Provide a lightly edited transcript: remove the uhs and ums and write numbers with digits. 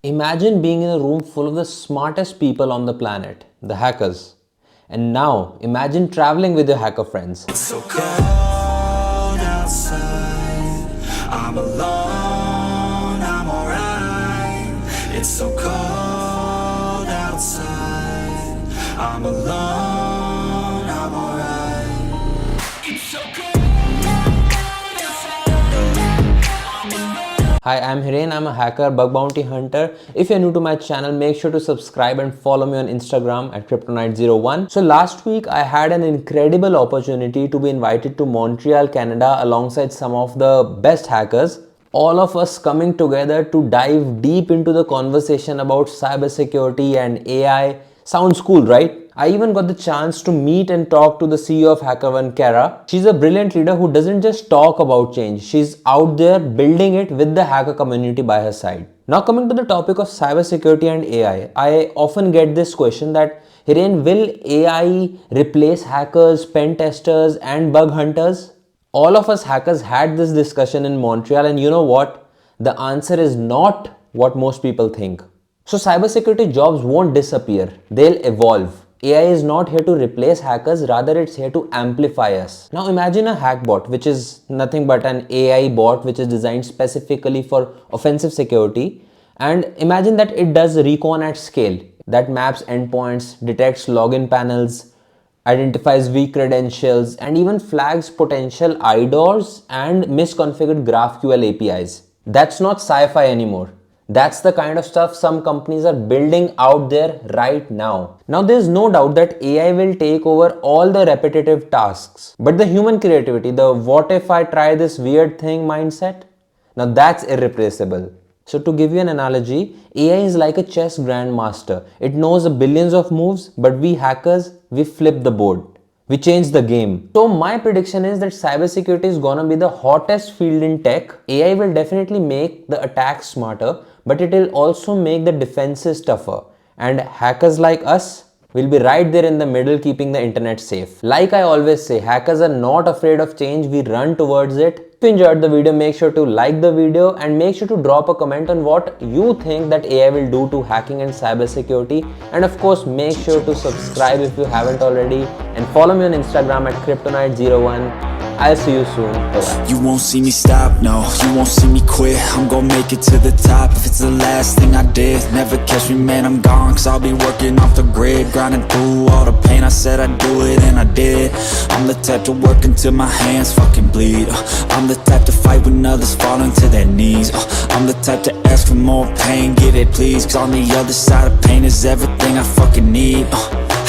Imagine being in a room full of the smartest people on the planet, the hackers. And now, imagine traveling with your hacker friends. It's so cold outside. I'm alone, I'm alright. It's so cold outside. I'm alone, I'm alright. It's so cold. Hi, I'm Hiren. I'm a hacker, bug bounty hunter. If you're new to my channel, make sure to subscribe and follow me on Instagram at Kryptonite01. So last week, I had an incredible opportunity to be invited to Montreal, Canada alongside some of the best hackers. All of us coming together to dive deep into the conversation about cybersecurity and AI. Sounds cool, right? I even got the chance to meet and talk to the CEO of HackerOne, Kara. She's a brilliant leader who doesn't just talk about change. She's out there building it with the hacker community by her side. Now coming to the topic of cybersecurity and AI, I often get this question that, Hiren, will AI replace hackers, pen testers and bug hunters? All of us hackers had this discussion in Montreal, and you know what? The answer is not what most people think. So cybersecurity jobs won't disappear, they'll evolve. AI is not here to replace hackers, rather it's here to amplify us. Now imagine a hack bot, which is nothing but an AI bot which is designed specifically for offensive security. And imagine that it does recon at scale, that maps endpoints, detects login panels, identifies weak credentials, and even flags potential IDORs and misconfigured GraphQL APIs. That's not sci-fi anymore. That's the kind of stuff some companies are building out there right now. Now there's no doubt that AI will take over all the repetitive tasks. But the human creativity, the what if I try this weird thing mindset, now that's irreplaceable. So to give you an analogy, AI is like a chess grandmaster. It knows billions of moves, but we hackers, we flip the board. We change the game. So my prediction is that cybersecurity is gonna be the hottest field in tech. AI will definitely make the attacks smarter, but it will also make the defenses tougher. And hackers like us will be right there in the middle, keeping the internet safe. Like I always say, hackers are not afraid of change. We run towards it. If you enjoyed the video, make sure to like the video and make sure to drop a comment on what you think that AI will do to hacking and cybersecurity. And of course, make sure to subscribe if you haven't already and follow me on Instagram at Kryptonite01. I'll see you soon. Bye-bye. You won't see me stop, no, you won't see me quit. I'm gonna make it to the top if it's the last thing I did. Never catch me, man, I'm gone, cause I'll be working off the grid, grinding through all the pain. I said I'd do it and I did. I'm the type to work until my hands fucking bleed. I'm the type to fight when others fall into their knees. I'm the type to ask for more pain, get it please, cause on the other side of pain is everything I fucking need.